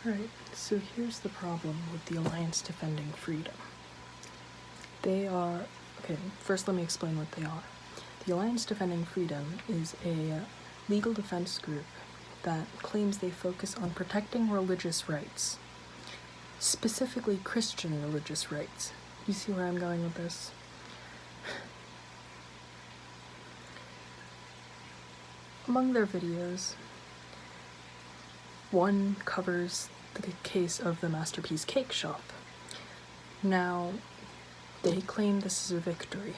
Alright, so here's the problem with the Alliance Defending Freedom. First let me explain what they are. The Alliance Defending Freedom is a legal defense group that claims they focus on protecting religious rights, specifically Christian religious rights. You see where I'm going with this? Among their videos, one covers the case of the Masterpiece Cake Shop. Now, they claim this is a victory,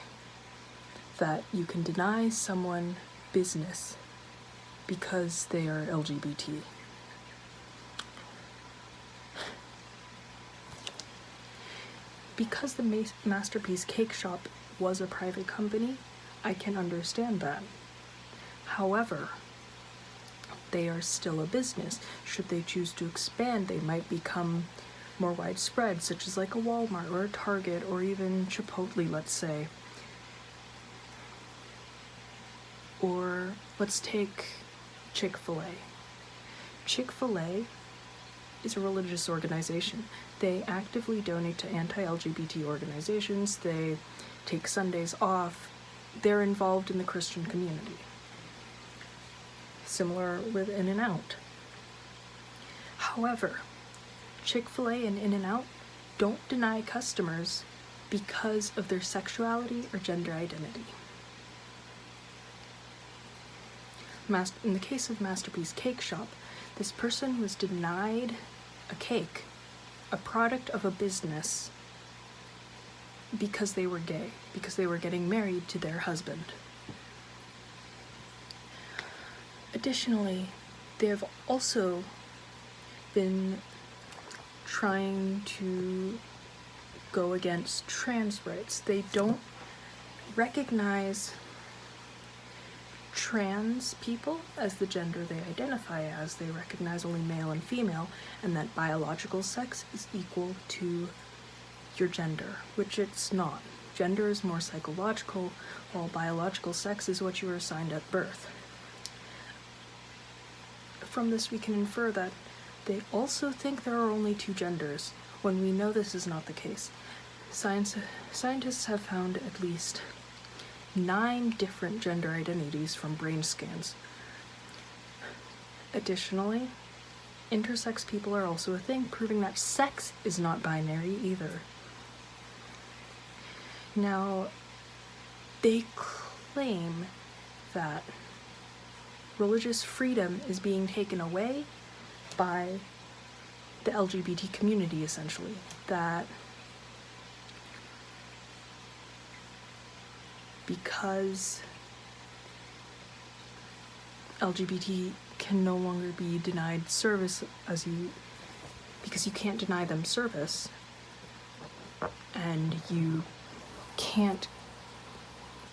that you can deny someone business because they are LGBT. Because the Masterpiece Cake Shop was a private company, I can understand that. However, they are still a business. Should they choose to expand, they might become more widespread, such as like a Walmart or a Target or even Chipotle, let's say. Or let's take Chick-Fil-A. Chick-Fil-A is a religious organization. They actively donate to anti-LGBT organizations. They take Sundays off. They're involved in the Christian community. Similar with In-N-Out. However, Chick-fil-A and In-N-Out don't deny customers because of their sexuality or gender identity. In the case of Masterpiece Cake Shop, this person was denied a cake, a product of a business, because they were gay, because they were getting married to their husband. Additionally, they have also been trying to go against trans rights. They don't recognize trans people as the gender they identify as. They recognize only male and female, and that biological sex is equal to your gender, which it's not. Gender is more psychological, while biological sex is what you were assigned at birth. From this we can infer that they also think there are only two genders, when we know this is not the case. Scientists have found at least 9 different gender identities from brain scans. Additionally, intersex people are also a thing, proving that sex is not binary either. Now, they claim that religious freedom is being taken away by the LGBT community, essentially. That because LGBT can no longer be denied service because you can't deny them service, and you can't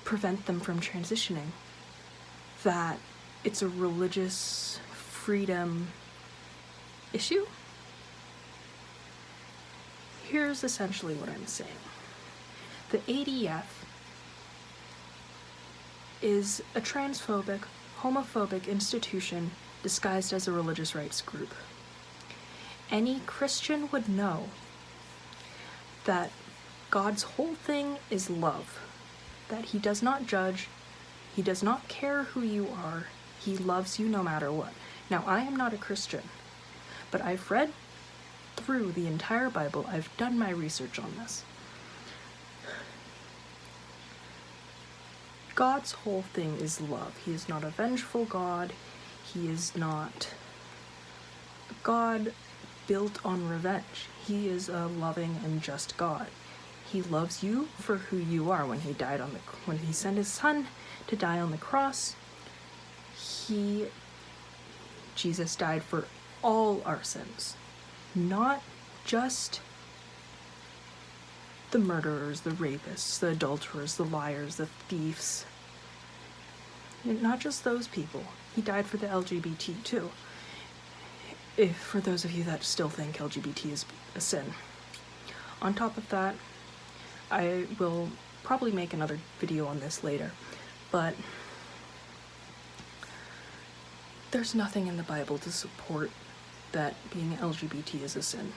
prevent them from transitioning, that it's a religious freedom issue. Here's essentially what I'm saying. The ADF is a transphobic, homophobic institution disguised as a religious rights group. Any Christian would know that God's whole thing is love, that he does not judge, he does not care who you are, he loves you no matter what. Now, I am not a Christian, but I've read through the entire Bible. I've done my research on this. God's whole thing is love. He is not a vengeful God. He is not a God built on revenge. He is a loving and just God. He loves you for who you are. When he sent his son to die on the cross, Jesus died for all our sins, not just the murderers, the rapists, the adulterers, the liars, the thieves. Not just those people. He died for the LGBT too. For those of you that still think LGBT is a sin. On top of that, I will probably make another video on this later, but there's nothing in the Bible to support that being LGBT is a sin.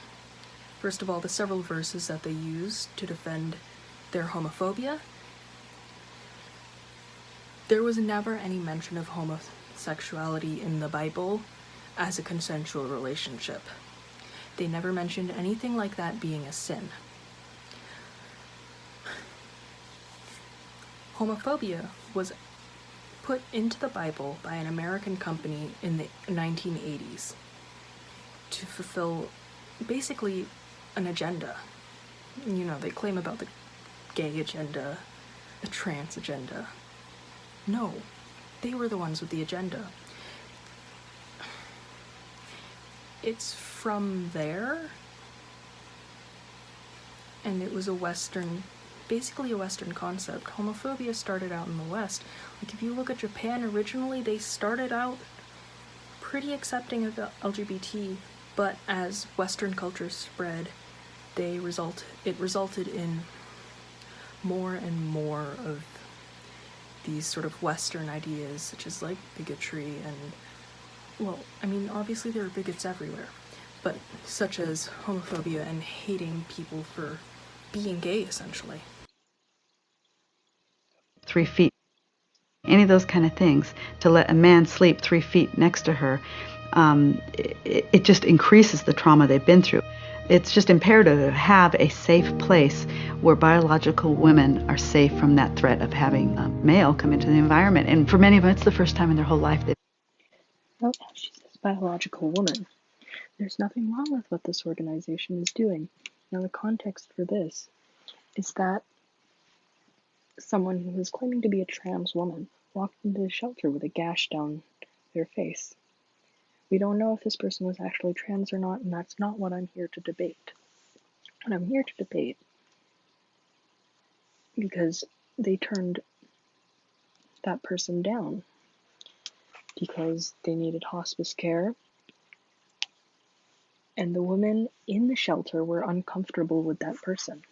First of all, the several verses that they use to defend their homophobia, there was never any mention of homosexuality in the Bible as a consensual relationship. They never mentioned anything like that being a sin. Homophobia was put into the Bible by an American company in the 1980s to fulfill basically an agenda. You know, they claim about the gay agenda, the trans agenda. No, they were the ones with the agenda. It's from there, and it was basically a Western concept. Homophobia started out in the West. Like, if you look at Japan, originally they started out pretty accepting of LGBT, but as Western culture spread, it resulted in more and more of these sort of Western ideas, such as like bigotry and, well, I mean, obviously there are bigots everywhere, but such as homophobia and hating people for being gay, essentially. 3 feet, any of those kind of things, to let a man sleep 3 feet next to her, it just increases the trauma they've been through. It's just imperative to have a safe place where biological women are safe from that threat of having a male come into the environment. And for many of them, it's the first time in their whole life. Well, she says biological woman. There's nothing wrong with what this organization is doing. Now, the context for this is that someone who is claiming to be a trans woman walked into the shelter with a gash down their face. We don't know if this person was actually trans or not, and that's not what I'm here to debate. What I'm here to debate, because they turned that person down because they needed hospice care, and the women in the shelter were uncomfortable with that person.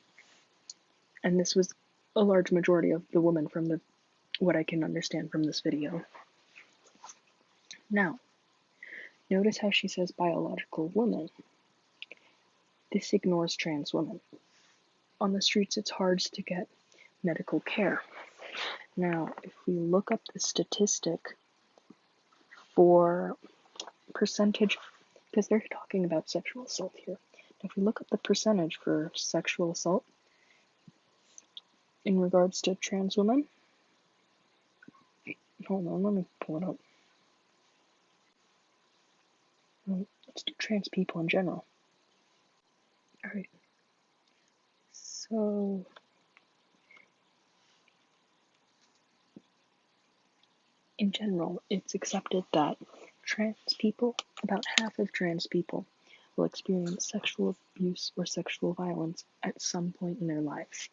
And this was a large majority of the women from what I can understand from this video. Now, notice how she says biological woman. This ignores trans women. On the streets, it's hard to get medical care. Now, if we look up the statistic for percentage, because they're talking about sexual assault here. If we look up the percentage for sexual assault in regards to trans women, hold on, let me pull it up. Let's do trans people in general. Alright. So, in general, it's accepted that about half of trans people will experience sexual abuse or sexual violence at some point in their lives.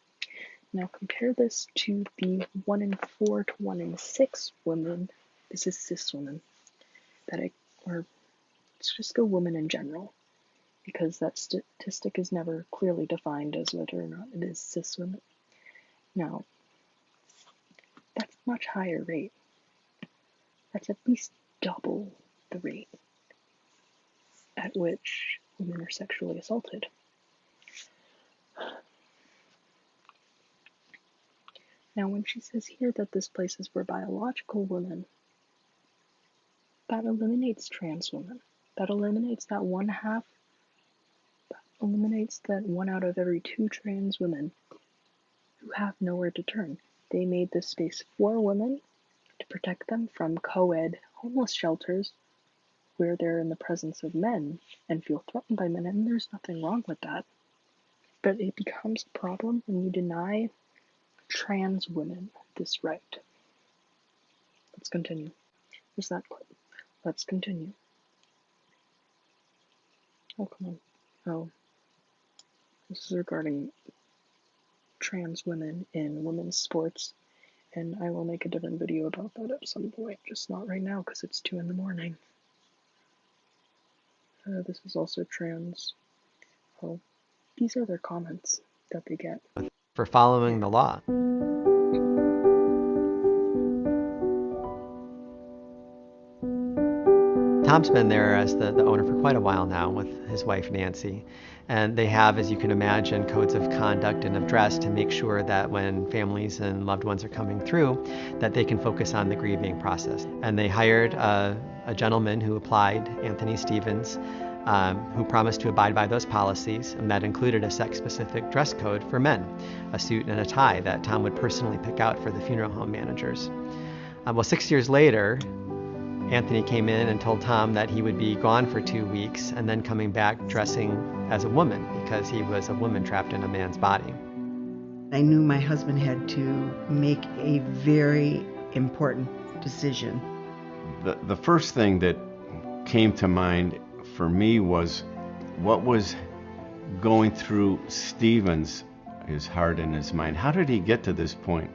Now compare this to the 1 in 4 to 1 in 6 women, this is cis women, or let's just go women in general, because that statistic is never clearly defined as whether or not it is cis women. Now, that's a much higher rate. That's at least double the rate at which women are sexually assaulted. Now, when she says here that this place is for biological women, that eliminates trans women. That eliminates that 1 out of every 2 trans women who have nowhere to turn. They made this space for women to protect them from co-ed homeless shelters where they're in the presence of men and feel threatened by men, and there's nothing wrong with that. But it becomes a problem when you deny trans women this right. Let's continue. There's that clip. Let's continue. Oh, come on. Oh. This is regarding trans women in women's sports, and I will make a different video about that at some point, just not right now because it's 2 in the morning. This is also trans. Oh, these are their comments that they get. For following the law. Tom's been there as the owner for quite a while now with his wife Nancy. And they have, as you can imagine, codes of conduct and of dress to make sure that when families and loved ones are coming through, that they can focus on the grieving process. And they hired a gentleman who applied, Anthony Stevens, who promised to abide by those policies, and that included a sex-specific dress code for men, a suit and a tie that Tom would personally pick out for the funeral home managers. Well, 6 years later, Anthony came in and told Tom that he would be gone for 2 weeks and then coming back dressing as a woman because he was a woman trapped in a man's body. I knew my husband had to make a very important decision. The first thing that came to mind for me was what was going through his heart and his mind. How did he get to this point?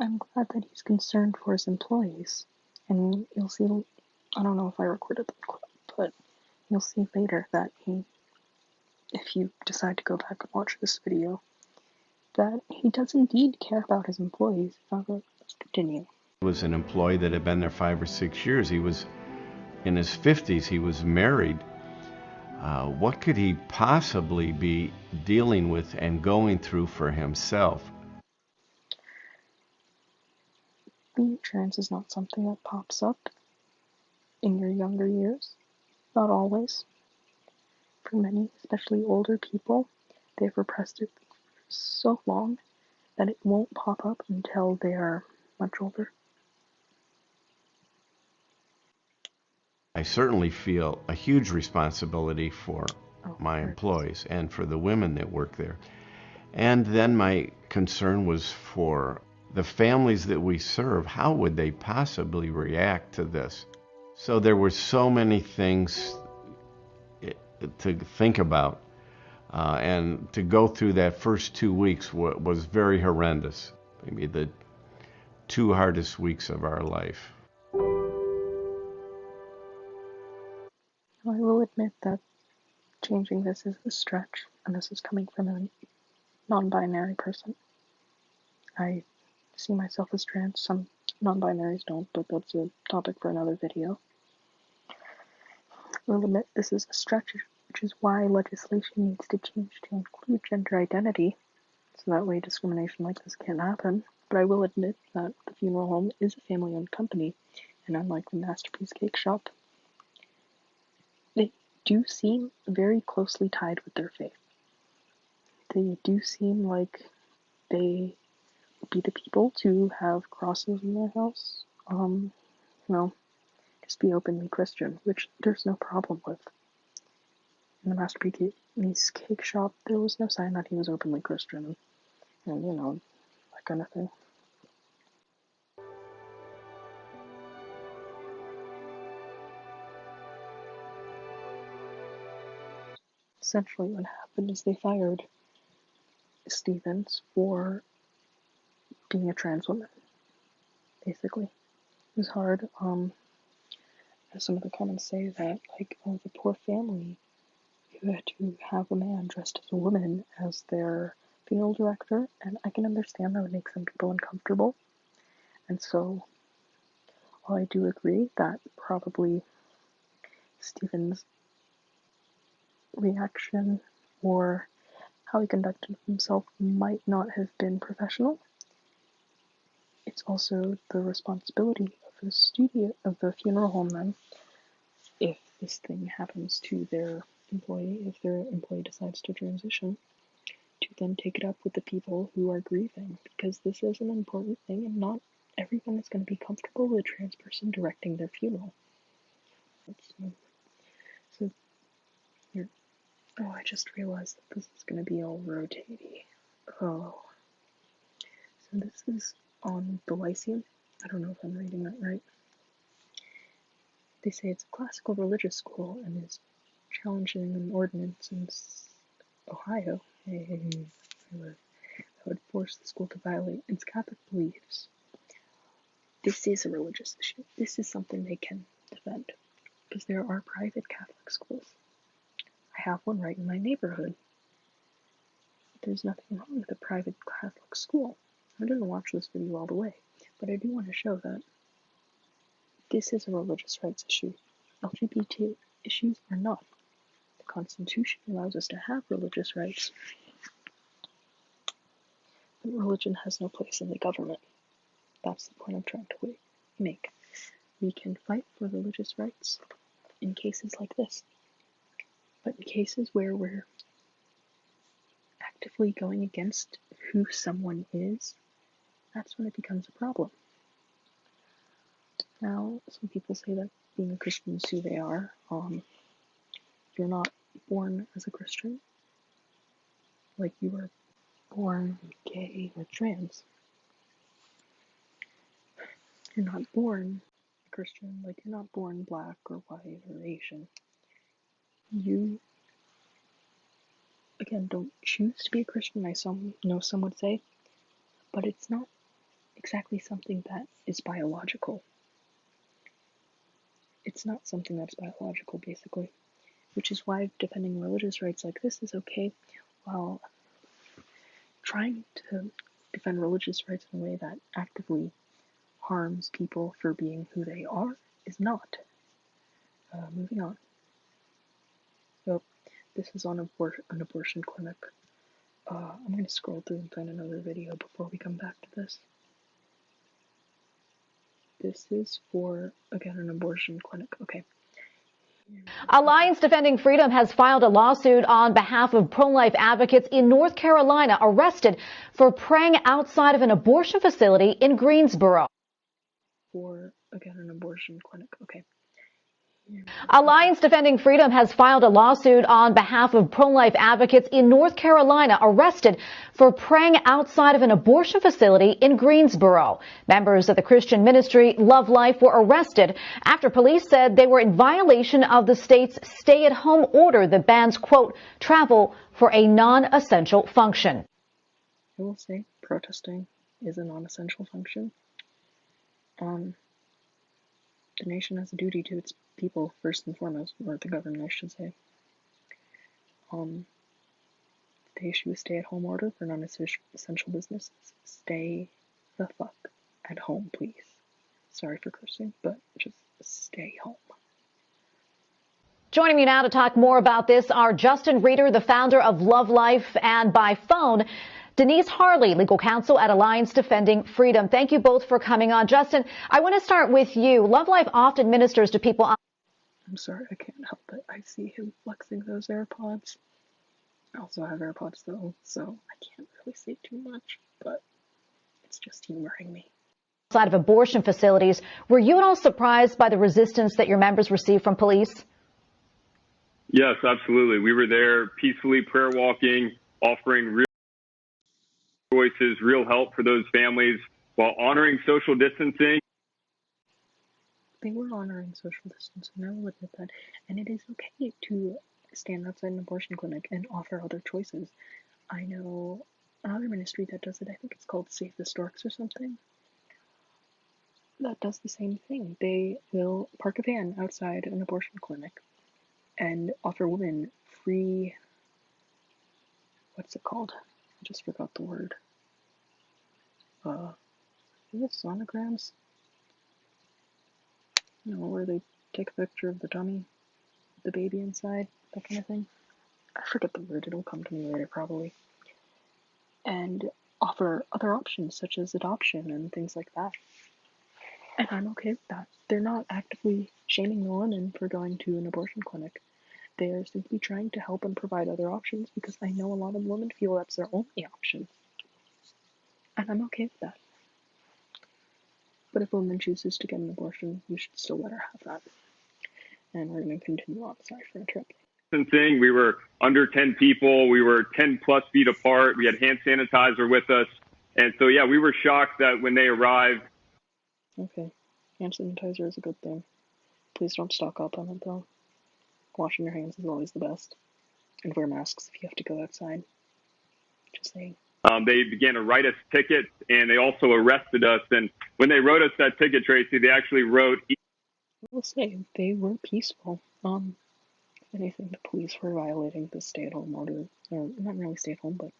I'm glad that he's concerned for his employees. And you'll see, I don't know if I recorded the clip, but you'll see later that if you decide to go back and watch this video, that he does indeed care about his employees. Let's continue. He was an employee that had been there 5 or 6 years. He was in his 50s. He was married. What could he possibly be dealing with and going through for himself? Being trans is not something that pops up in your younger years. Not always. For many, especially older people, they've repressed it for so long that it won't pop up until they are much older. I certainly feel a huge responsibility for my employees and for the women that work there. And then my concern was for the families that we serve. How would they possibly react to this? So there were so many things to think about. And to go through that first 2 weeks was very horrendous. Maybe the 2 hardest weeks of our life. I will admit that changing this is a stretch, and this is coming from a non-binary person. I see myself as trans. Some non-binaries don't, but that's a topic for another video. I will admit this is a stretch, which is why legislation needs to change to include gender identity, so that way discrimination like this can't happen. But I will admit that the funeral home is a family-owned company, and unlike the Masterpiece Cake Shop, they do seem very closely tied with their faith. They do seem like they would be the people to have crosses in their house. Just be openly Christian, which there's no problem with. In the Masterpiece Cake Shop, there was no sign that he was openly Christian, and that kind of thing. Essentially what happened is they fired Stevens for being a trans woman, basically. It was hard, as some of the comments say, that, the poor family who had to have a man dressed as a woman as their funeral director, and I can understand that would make some people uncomfortable. And so, while I do agree that probably Stephen's reaction or how he conducted himself might not have been professional, it's also the responsibility of the funeral home then, if this thing happens to their employee, if their employee decides to transition, to then take it up with the people who are grieving, because this is an important thing and not everyone is going to be comfortable with a trans person directing their funeral. So you're, I just realized that this is going to be all rotaty. Oh. So this is on the Lyceum. I don't know if I'm reading that right. They say it's a classical religious school and is challenging an ordinance in Ohio that would force the school to violate its Catholic beliefs. This is a religious issue. This is something they can defend, because there are private Catholic schools. I have one right in my neighborhood. There's nothing wrong with a private Catholic school. I didn't watch this video all the way, but I do want to show that This is a religious rights issue. LGBT issues are not. The Constitution allows us to have religious rights, but religion has no place in the government. That's the point I'm trying to make. We can fight for religious rights in cases like this, but in cases where we're actively going against who someone is, that's when it becomes a problem. Now, some people say that being a Christian is who they are. You're not born as a Christian, like you were born gay or trans. You're not born Christian, like you're not born black or white or Asian. You, again, don't choose to be a Christian, I know some would say, but it's not exactly something that is biological. It's not something that's biological, basically, which is why defending religious rights like this is okay, while trying to defend religious rights in a way that actively harms people for being who they are is not. Moving on. So, this is on an abortion clinic. I'm going to scroll through and find another video before we come back to this. This is for, again, an abortion clinic. Okay. Alliance Defending Freedom has filed a lawsuit on behalf of pro-life advocates in North Carolina arrested for praying outside of an abortion facility in Greensboro. For, again, an abortion clinic. Okay. Alliance Defending Freedom has filed a lawsuit on behalf of pro-life advocates in North Carolina arrested for praying outside of an abortion facility in Greensboro. Members of the Christian ministry Love Life were arrested after police said they were in violation of the state's stay-at-home order that bans, quote, travel for a non-essential function. I will say protesting is a non-essential function. The nation has a duty to its people first and foremost, or the government, I should say. They issue a stay-at-home order for non-essential businesses. Stay the fuck at home, please. Sorry for cursing, but just stay home. Joining me now to talk more about this are Justin Reeder, the founder of Love Life, and by phone, Denise Harley, legal counsel at Alliance Defending Freedom. Thank you both for coming on. Justin, I want to start with you. Love Life often ministers to people. I'm sorry, I can't help it. I see him flexing those AirPods. I also have AirPods though, so I can't really say too much, but it's just humoring me. Outside of abortion facilities, were you at all surprised by the resistance that your members received from police? Yes, absolutely. We were there peacefully prayer walking, offering real voices, real help for those families while honoring social distancing. They were honoring social distancing, I will admit that, and it is okay to stand outside an abortion clinic and offer other choices. I know another ministry that does it. I think it's called Safe the Storks or something. That does the same thing. They will park a van outside an abortion clinic and offer women free, what's it called? I just forgot the word. Is it sonograms? You know, where they take a picture of the tummy, the baby inside, that kind of thing. I forget the word, it'll come to me later probably. And offer other options such as adoption and things like that. And I'm okay with that. They're not actively shaming the women for going to an abortion clinic. They are simply trying to help and provide other options because I know a lot of women feel that's their only option. And I'm okay with that. But if a woman chooses to get an abortion, you should still let her have that. And we're going to continue on. Sorry for interrupting. We were under 10 people. We were 10 plus feet apart. We had hand sanitizer with us. And so, yeah, we were shocked that when they arrived. Okay. Hand sanitizer is a good thing. Please don't stock up on it, though. Washing your hands is always the best. And wear masks if you have to go outside. Just saying. They began to write us tickets, and they also arrested us. And when they wrote us that ticket, Tracy, they actually wrote. I will say, they were peaceful. If anything, the police were violating the stay-at-home order, or not really stay-at-home, but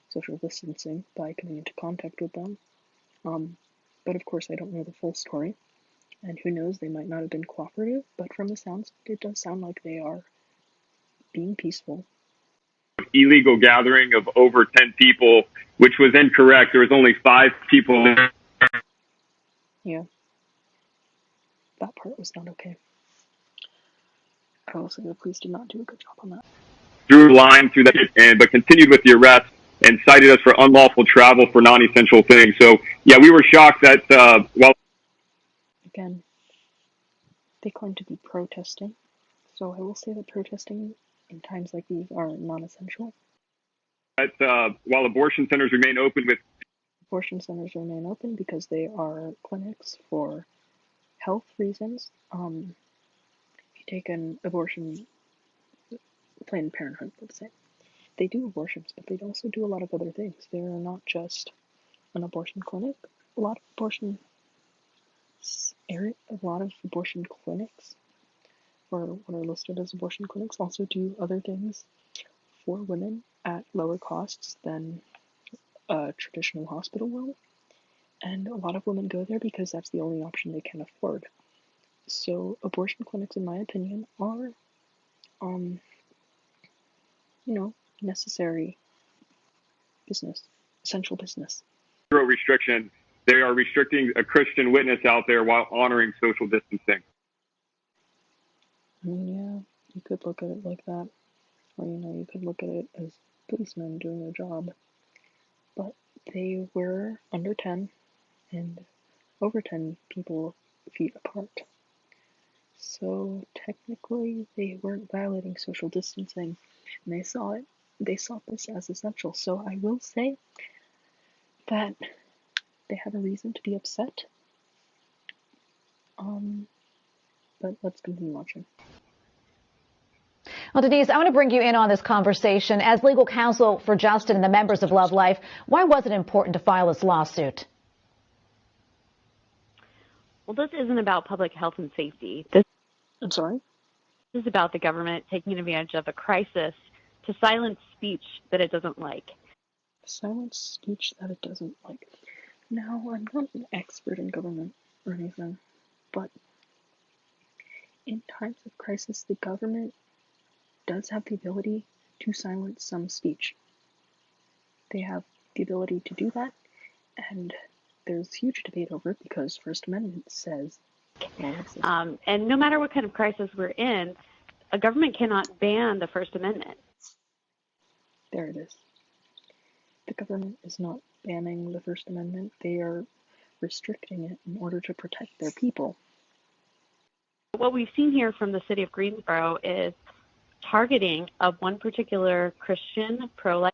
social distancing by coming into contact with them. But of course, I don't know the full story. And who knows, they might not have been cooperative, but from the sounds, it does sound like they are being peaceful. Illegal gathering of over 10 people, which was incorrect. There was only 5 people there. Yeah. That part was not okay. I will say the police did not do a good job on that. Drew a line through that, but continued with the arrest and cited us for unlawful travel for non-essential things. So, yeah, we were shocked that while Again, they claim to be protesting. So I will say that protesting in times like these are non-essential. while abortion centers remain open with Abortion centers remain open because they are clinics for health reasons. If you take an abortion, Planned Parenthood, let's say, they do abortions, but they also do a lot of other things. They are not just an abortion clinic. A lot of abortion clinics, or what are listed as abortion clinics, also do other things for women at lower costs than a traditional hospital will. And a lot of women go there because that's the only option they can afford. So abortion clinics, in my opinion, are, necessary business, essential business. zero restriction, they are restricting a Christian witness out there while honoring social distancing. I mean, yeah, you could look at it like that, or you could look at it as policemen doing their job. But they were under 10 and over 10 feet apart. So technically, they weren't violating social distancing, and they saw this as essential. So I will say that they have a reason to be upset. But let's continue watching. Well, Denise, I want to bring you in on this conversation. As legal counsel for Justin and the members of Love Life, why was it important to file this lawsuit? Well, this isn't about public health and safety. I'm sorry? This is about the government taking advantage of a crisis to silence speech that it doesn't like. Silence speech that it doesn't like. Now, I'm not an expert in government or anything, but in times of crisis, the government does have the ability to silence some speech. They have the ability to do that, and there's huge debate over it because First Amendment says. And no matter what kind of crisis we're in, a government cannot ban the First Amendment. There it is. The government is not banning the First Amendment. They are restricting it in order to protect their people. What we've seen here from the city of Greensboro is targeting of one particular Christian pro-life.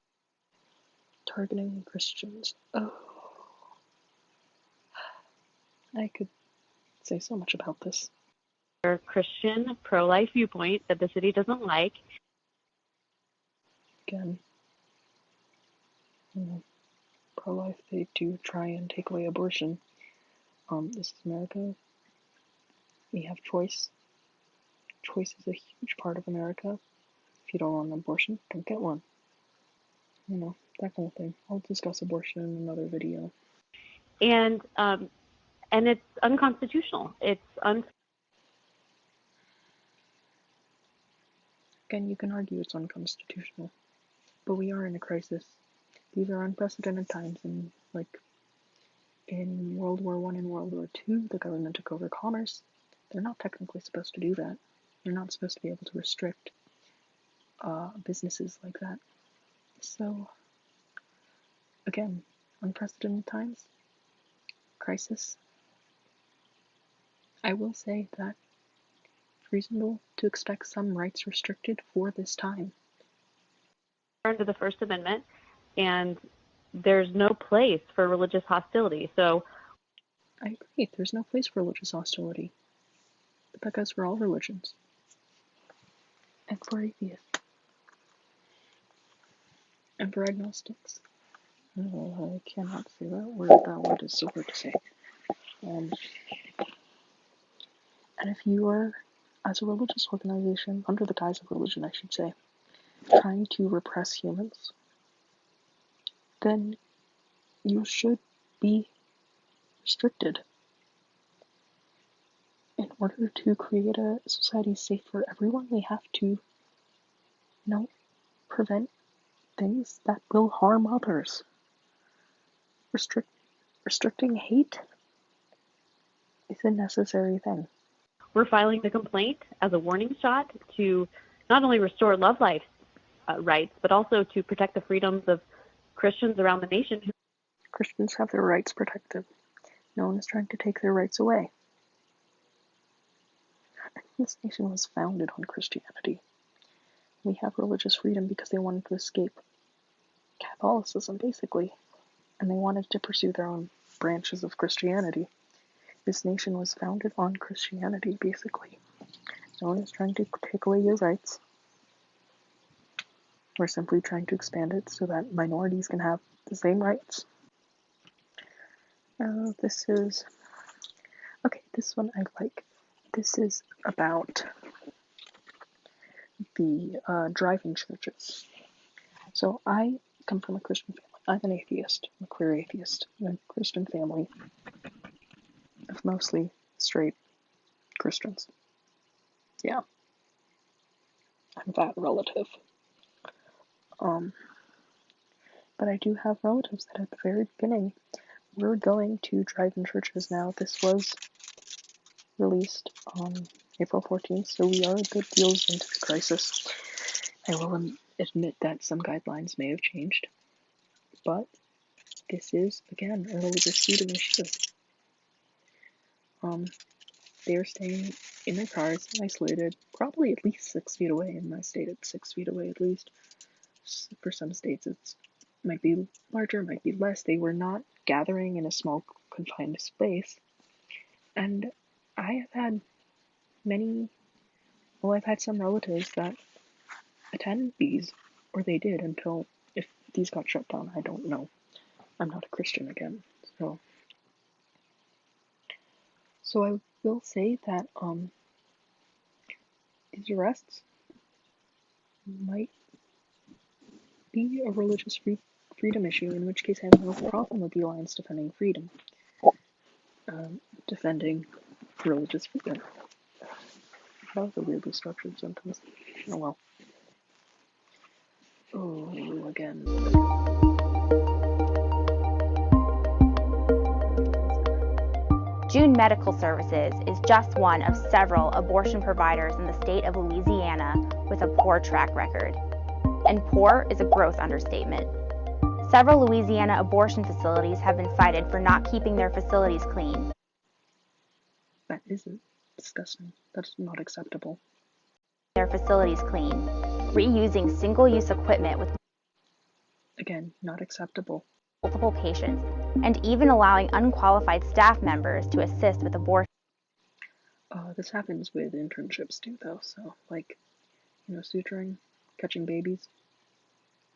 Targeting Christians. Oh. I could say so much about this. Christian pro-life viewpoint that the city doesn't like. Again, pro-life, they do try and take away abortion. This is America. We have choice. Choice is a huge part of America. If you don't want an abortion, don't get one. That kind of thing. I'll discuss abortion in another video. And it's unconstitutional. Again, you can argue it's unconstitutional, but we are in a crisis. These are unprecedented times, and in World War I and World War II, the government took over commerce. They're not technically supposed to do that. They're not supposed to be able to restrict businesses like that. So, again, unprecedented times, crisis. I will say that it's reasonable to expect some rights restricted for this time. Under the First Amendment, and there's no place for religious hostility. So I agree, there's no place for religious hostility. But that goes for all religions. And for atheists. And for agnostics. I cannot say that word. That word is so hard to say. And if you are, as a religious organization, under the guise of religion, I should say, trying to repress humans, then you should be restricted. order to create a society safe for everyone, we have to, prevent things that will harm others. Restricting hate is a necessary thing. We're filing the complaint as a warning shot to not only restore love life rights, but also to protect the freedoms of Christians around the nation. Christians have their rights protected. No one is trying to take their rights away. This nation was founded on Christianity. We have religious freedom because they wanted to escape Catholicism, basically, and they wanted to pursue their own branches of Christianity. This nation was founded on Christianity, basically. No one is trying to take away your rights. We're simply trying to expand it so that minorities can have the same rights. This one I like. This is about the drive-in churches. So I come from a Christian family. I'm an atheist, I'm a queer atheist, in a Christian family of mostly straight Christians. Yeah. I'm that relative. But I do have relatives that at the very beginning were going to drive-in churches now. This was released on April 14th, so we are a good deals into the crisis. I will admit that some guidelines may have changed, but this is, again, a religious freedom issue. They are staying in their cars, isolated, probably at least 6 feet away. In my state, it's 6 feet away at least. For some states, it might be larger, might be less. They were not gathering in a small, confined space. And I have had I've had some relatives that attend these, or they did until, if these got shut down, I don't know. I'm not a Christian again, so I will say that these arrests might be a religious freedom issue, in which case I have no problem with the Alliance Defending Freedom, defending religious freedom. That was a weirdly structured sentence. Oh well. Oh, again. June Medical Services is just one of several abortion providers in the state of Louisiana with a poor track record. And poor is a gross understatement. Several Louisiana abortion facilities have been cited for not keeping their facilities clean. That isn't disgusting. That's not acceptable. Their facilities clean, reusing single-use equipment with again, not acceptable. Multiple patients, and even allowing unqualified staff members to assist with abortion. This happens with internships too, though. So, suturing, catching babies.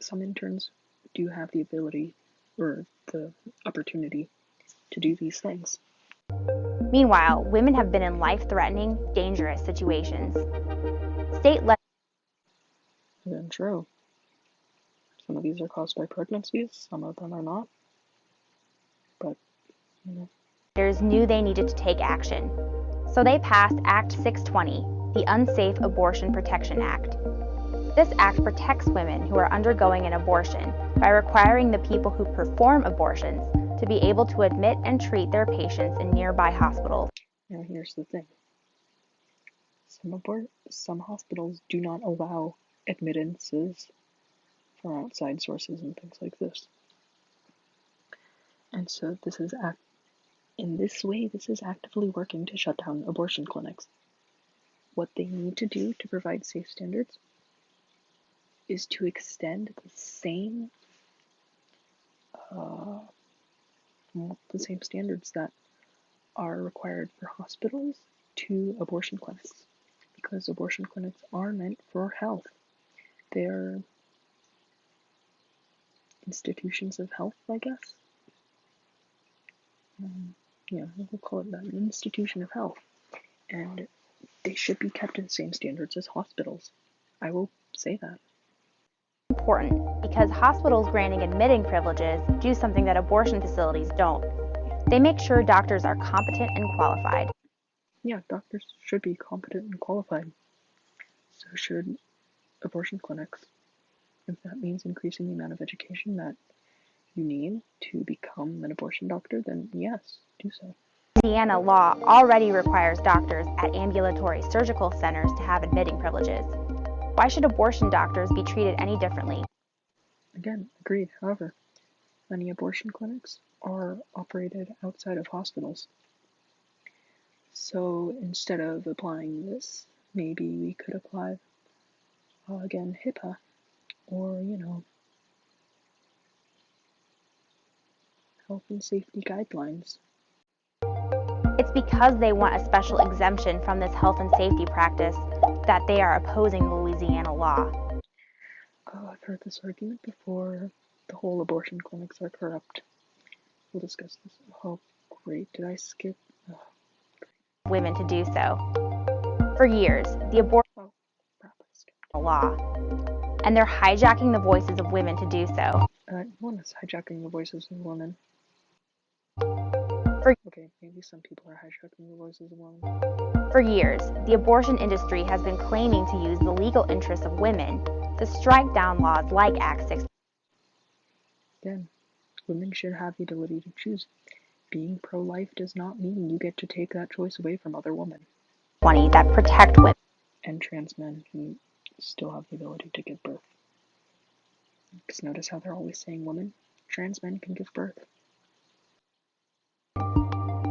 Some interns do have the ability or the opportunity to do these things. Meanwhile, women have been in life-threatening, dangerous situations. State Again, true. Some of these are caused by pregnancies, some of them are not. But, legislators knew they needed to take action. So they passed Act 620, the Unsafe Abortion Protection Act. This act protects women who are undergoing an abortion by requiring the people who perform abortions to be able to admit and treat their patients in nearby hospitals. Now here's the thing. Some hospitals do not allow admittances from outside sources and things like this. And so this is actively working to shut down abortion clinics. What they need to do to provide safe standards is to extend the same standards that are required for hospitals to abortion clinics, because abortion clinics are meant for health. They're institutions of health, I guess. We'll call it that, an institution of health. And they should be kept to the same standards as hospitals. I will say that. Important because hospitals granting admitting privileges do something that abortion facilities don't. They make sure doctors are competent and qualified. yeah, doctors should be competent and qualified. So should abortion clinics. If that means increasing the amount of education that you need to become an abortion doctor, then yes, do so. Louisiana law already requires doctors at ambulatory surgical centers to have admitting privileges. Why should abortion doctors be treated any differently? Again, agreed. However, many abortion clinics are operated outside of hospitals. So instead of applying this, maybe we could apply, again, HIPAA, or, health and safety guidelines. It's because they want a special exemption from this health and safety practice that they are opposing the Louisiana law. I've heard this argument before. The whole abortion clinics are corrupt. We'll discuss this. Oh, great. Did I skip? Women to do so. For years, the abortion law, and they're hijacking the voices of women to do so. One is hijacking the voices of women. Okay, maybe some people are hijacking the voices of women. For years, the abortion industry has been claiming to use the legal interests of women to strike down laws like Act 6. Again, women should have the ability to choose. Being pro-life does not mean you get to take that choice away from other women. 20 that protect women. And trans men who still have the ability to give birth. Because notice how they're always saying women. Trans men can give birth.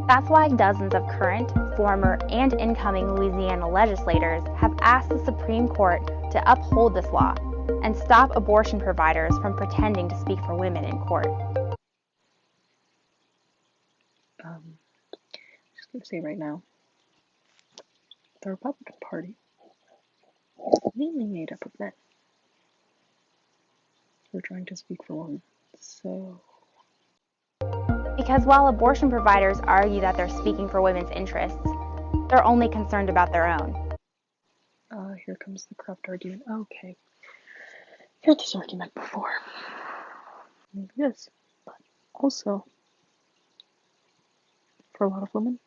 That's why dozens of current, former, and incoming Louisiana legislators have asked the Supreme Court to uphold this law and stop abortion providers from pretending to speak for women in court. Just going to say right now, the Republican Party is mainly made up of men who are trying to speak for women. So, because while abortion providers argue that they're speaking for women's interests, they're only concerned about their own. Here comes the corrupt argument. Okay. Heard this argument before. Maybe this. But also, for a lot of women,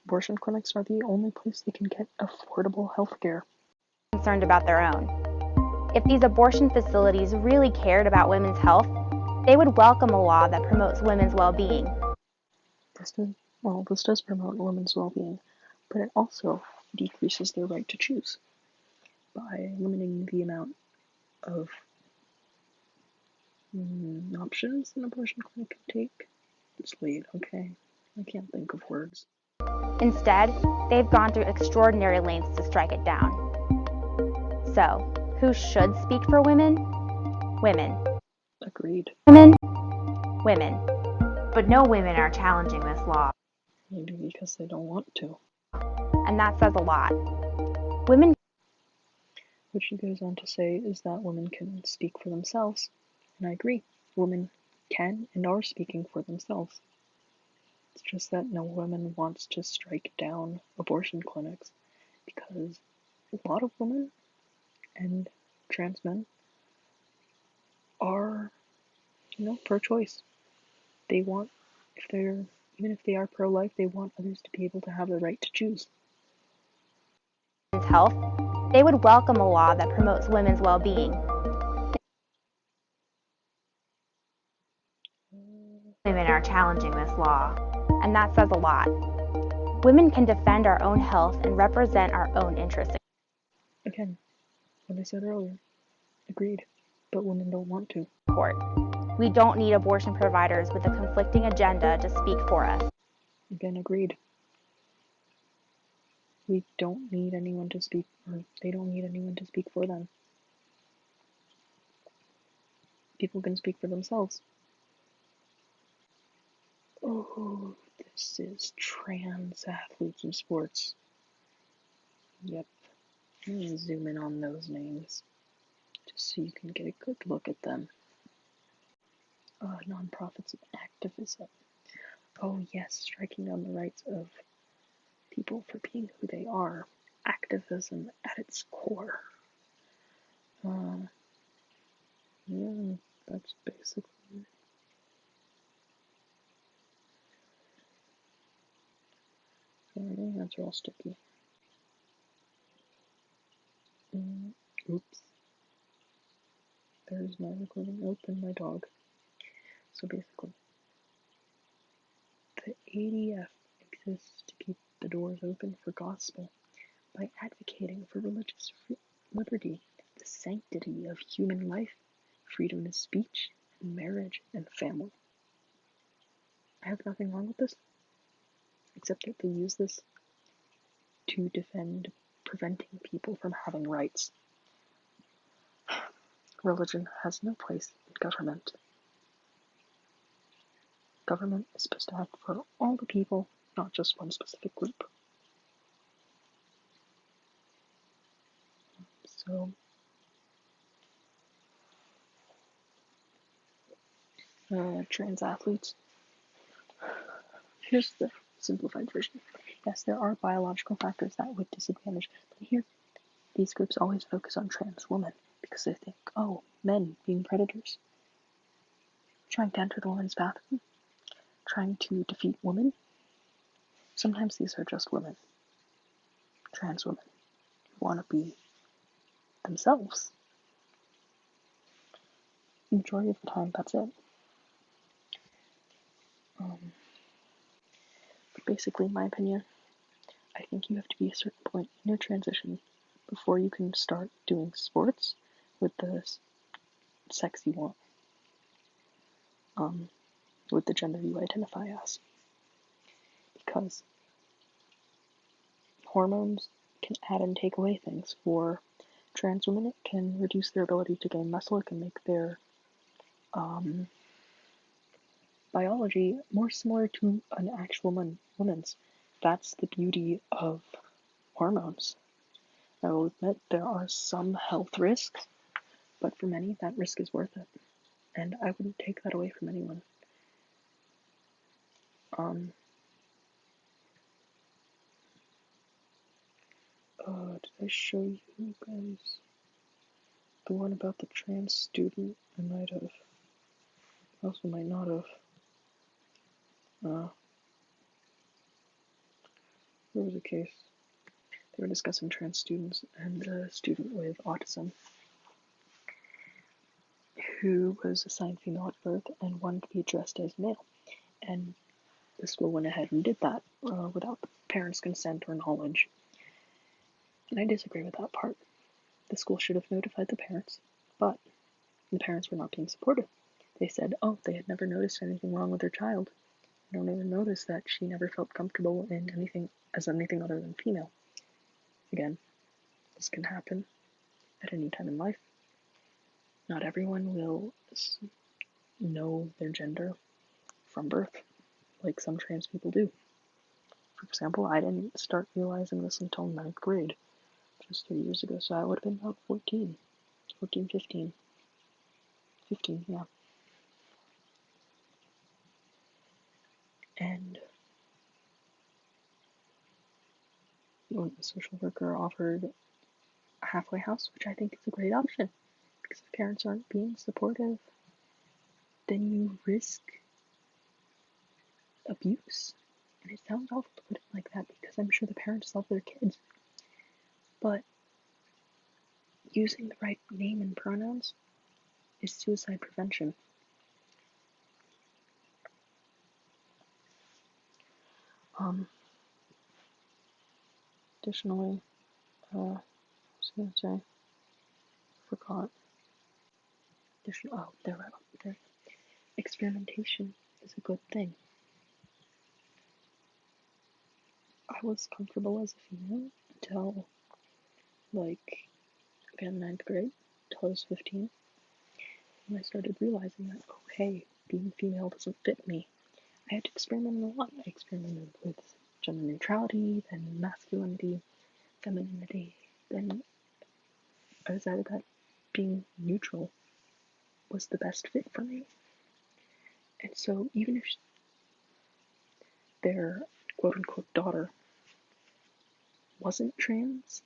abortion clinics are the only place they can get affordable health care. Concerned about their own. If these abortion facilities really cared about women's health, they would welcome a law that promotes women's well-being. This does promote women's well-being, but it also decreases their right to choose by limiting the amount of options an abortion clinic can take. It's late, okay? I can't think of words. Instead, they've gone through extraordinary lengths to strike it down. So, who should speak for women? Women. Agreed. Women. But no women are challenging this law. Maybe because they don't want to. And that says a lot. Women. What she goes on to say is that women can speak for themselves. And I agree. Women can and are speaking for themselves. It's just that no woman wants to strike down abortion clinics because a lot of women and trans men are, pro-choice. They want, even if they are pro-life, they want others to be able to have the right to choose. Health, they would welcome a law that promotes women's well-being. Women are challenging this law, and that says a lot. Women can defend our own health and represent our own interests. Again, what I said earlier, agreed, but women don't want to. Court. We don't need abortion providers with a conflicting agenda to speak for us. Again, agreed. We don't need anyone to speak, or they don't need anyone to speak for them. People can speak for themselves. Oh, this is trans athletes in sports. Yep. Let me zoom in on those names, just so you can get a good look at them. Nonprofits and activism. Oh yes, striking down the rights of people for being who they are. Activism at its core. Yeah, that's basically. Sorry, my hands are all sticky. Oops. There's my recording. Open my dog. So basically, the ADF exists to keep the doors open for gospel by advocating for religious liberty, the sanctity of human life, freedom of speech, and marriage and family. I have nothing wrong with this, except that they use this to defend preventing people from having rights. Religion has no place in government. Government is supposed to act for all the people, not just one specific group. So, trans athletes. Here's the simplified version. Yes, there are biological factors that would disadvantage, but here, these groups always focus on trans women because they think, oh, men being predators, trying to enter the women's bathroom, trying to defeat women. Sometimes these are just women, trans women, who want to be themselves. The majority of the time, that's it. But basically, in my opinion, I think you have to be a certain point in your transition before you can start doing sports with the sex you want, with the gender you identify as. Because hormones can add and take away things. For trans women, it can reduce their ability to gain muscle, it can make their biology more similar to an actual woman's. That's the beauty of hormones. I will admit there are some health risks, but for many, that risk is worth it. And I wouldn't take that away from anyone. Did I show you guys the one about the trans student? I might have. I also might not have. There was a case. They were discussing trans students and a student with autism who was assigned female at birth and wanted to be addressed as male. And the school went ahead and did that without the parents' consent or knowledge. And I disagree with that part. The school should have notified the parents, but the parents were not being supportive. They said, oh, they had never noticed anything wrong with their child. They don't even notice that she never felt comfortable in anything other than female. Again, this can happen at any time in life. Not everyone will know their gender from birth, like some trans people do. For example, I didn't start realizing this until 9th grade, just 3 years ago, so I would have been about 15, 15. Yeah. And when the social worker offered a halfway house, which I think is a great option, because if parents aren't being supportive, then you risk abuse. And it sounds awful to put it like that, because I'm sure the parents love their kids. But using the right name and pronouns is suicide prevention. Additionally, I was going to say, forgot. There. Experimentation is a good thing. I was comfortable as a female until, again, 9th grade, until I was 15. And I started realizing that, oh, hey, being female doesn't fit me. I had to experiment a lot. I experimented with gender neutrality, then masculinity, femininity. Then I decided that being neutral was the best fit for me. And so even if their quote-unquote daughter wasn't trans,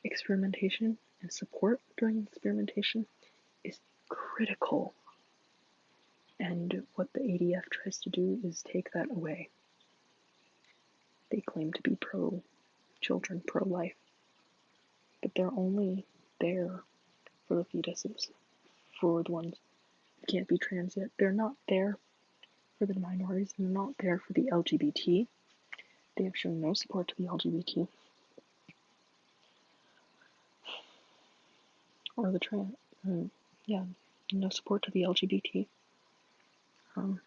experimentation and support during experimentation is critical. And what the ADF tries to do is take that away. They claim to be pro-children, pro-life, but they're only there for the fetuses, for the ones who can't be trans yet. They're not there for the minorities, they're not there for the LGBT. They have shown no support to the LGBT or the trans, no support to the LGBT. And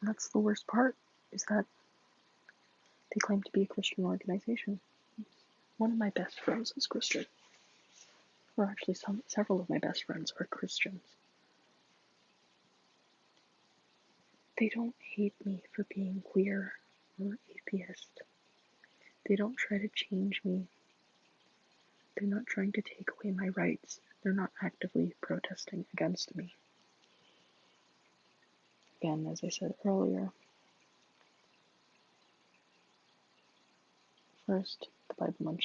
that's the worst part, is that they claim to be a Christian organization. One of my best friends is Christian. Or actually, several of my best friends are Christians. They don't hate me for being queer or atheist. They don't try to change me. They're not trying to take away my rights. They're not actively protesting against me. Again, as I said earlier, first, the Bible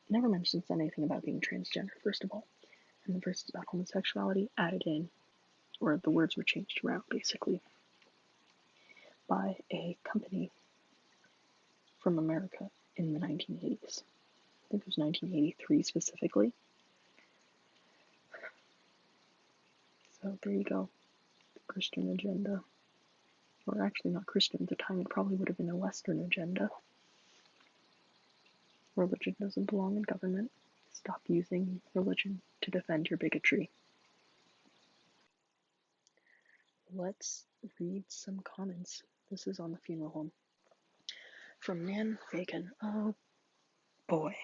never mentions anything about being transgender, first of all. And the verses about homosexuality added in, or the words were changed around, basically, by a company from America in the 1980s. I think it was 1983 specifically. So there you go. The Christian agenda. Or actually not Christian at the time, it probably would have been a Western agenda. Religion doesn't belong in government. Stop using religion to defend your bigotry. Let's read some comments. This is on the funeral home. From Nan Fagan. Oh boy.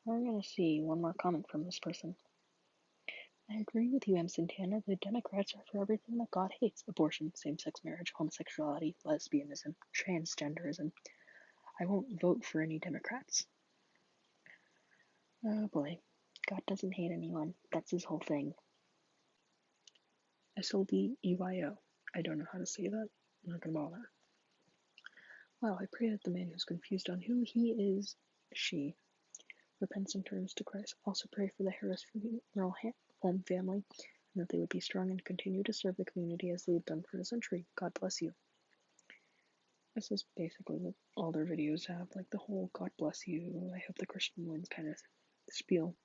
We're gonna see one more comment from this person. I agree with you, M. Santana. The Democrats are for everything that God hates. Abortion, same-sex marriage, homosexuality, lesbianism, transgenderism. I won't vote for any Democrats. Oh boy. God doesn't hate anyone. That's his whole thing. SLDEYO. I don't know how to say that. I'm not gonna bother. Wow, I pray that the man who's confused on who he is, she, repents and turns to Christ. Also pray for the Harris Funeral Home family, and that they would be strong and continue to serve the community as they've done for a century. God bless you. This is basically what all their videos have, like the whole God bless you, I hope the Christian wins kind of spiel.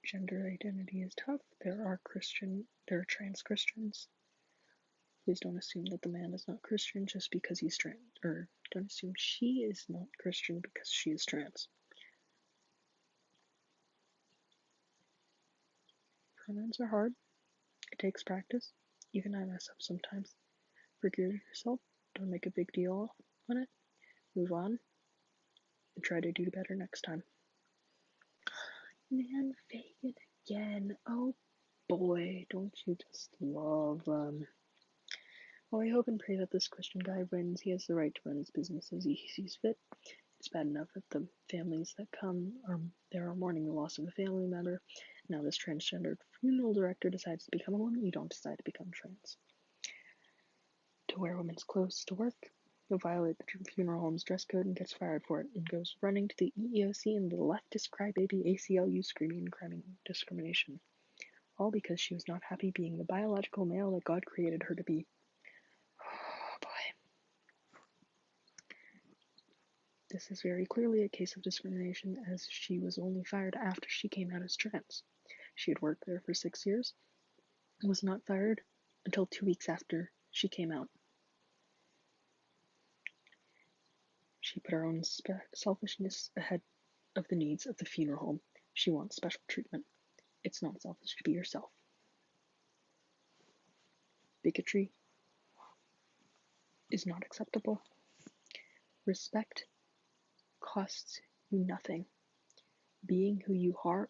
Gender identity is tough. There are trans Christians. Please don't assume that the man is not Christian just because he's trans, or don't assume she is not Christian because she is trans. Pronouns are hard. It takes practice. Even I mess up sometimes. Forgive yourself. Don't make a big deal on it. Move on. And try to do better next time. Nan Fagan again. Oh boy, don't you just love them. Well, I hope and pray that this Christian guy wins. He has the right to run his business as he sees fit. It's bad enough that the families that come are mourning the loss of a family member. Now this transgendered funeral director decides to become a woman. You don't decide to become trans. To wear women's clothes to work. You'll violate the funeral home's dress code and gets fired for it, and goes running to the EEOC and the leftist crybaby ACLU screaming and crying discrimination. All because she was not happy being the biological male that God created her to be. Oh boy. This is very clearly a case of discrimination, as she was only fired after she came out as trans. She had worked there for 6 years and was not fired until 2 weeks after she came out. She put her own selfishness ahead of the needs of the funeral home. She wants special treatment. It's not selfish to be yourself. Bigotry is not acceptable. Respect costs you nothing. Being who you are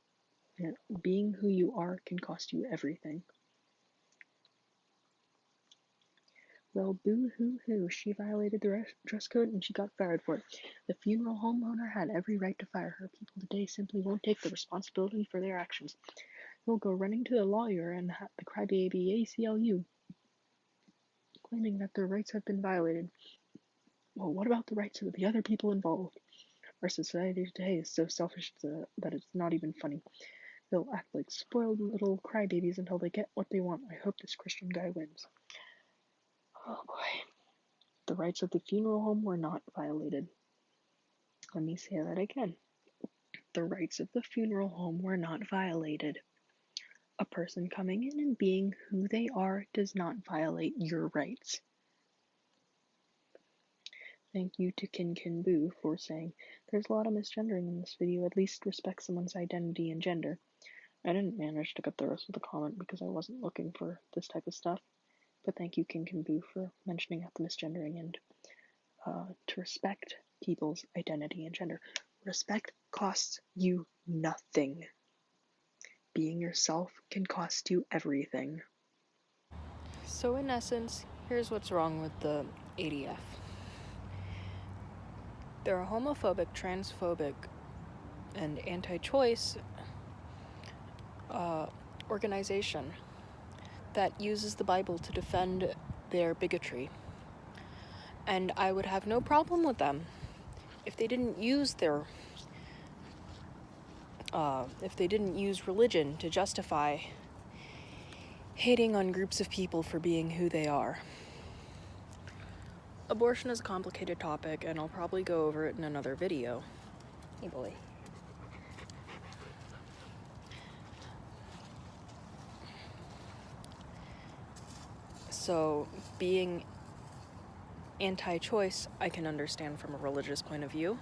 can cost you everything. Well, boo-hoo-hoo, she violated the dress code and she got fired for it. The funeral homeowner had every right to fire her. People today simply won't take the responsibility for their actions. They'll go running to the lawyer and the crybaby ACLU, claiming that their rights have been violated. Well, what about the rights of the other people involved? Our society today is so selfish that it's not even funny. They'll act like spoiled little crybabies until they get what they want. I hope this Christian guy wins. Oh boy. The rights of the funeral home were not violated. Let me say that again. The rights of the funeral home were not violated. A person coming in and being who they are does not violate your rights. Thank you to Kin Boo for saying, there's a lot of misgendering in this video, at least respect someone's identity and gender. I didn't manage to get the rest of the comment because I wasn't looking for this type of stuff, but thank you Kin Boo for mentioning out the misgendering and to respect people's identity and gender. Respect costs you nothing. Being yourself can cost you everything. So in essence, here's what's wrong with the ADF. They're a homophobic, transphobic, and anti-choice organization that uses the Bible to defend their bigotry. And I would have no problem with them if they didn't use religion to justify hating on groups of people for being who they are. Abortion is a complicated topic, and I'll probably go over it in another video. Hey boy. So, being anti-choice, I can understand from a religious point of view.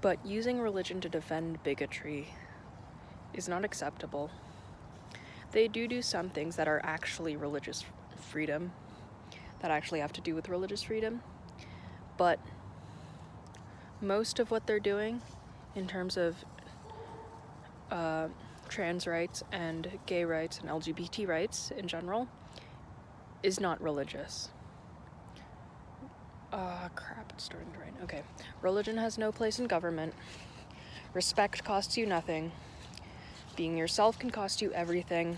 But using religion to defend bigotry is not acceptable. They do some things that are actually religious freedom, that actually have to do with religious freedom, but most of what they're doing in terms of trans rights and gay rights and LGBT rights in general is not religious. Crap, it's starting to rain. Okay. Religion has no place in government. Respect costs you nothing. Being yourself can cost you everything.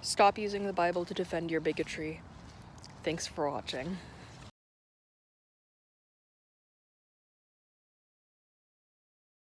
Stop using the Bible to defend your bigotry. Thanks for watching.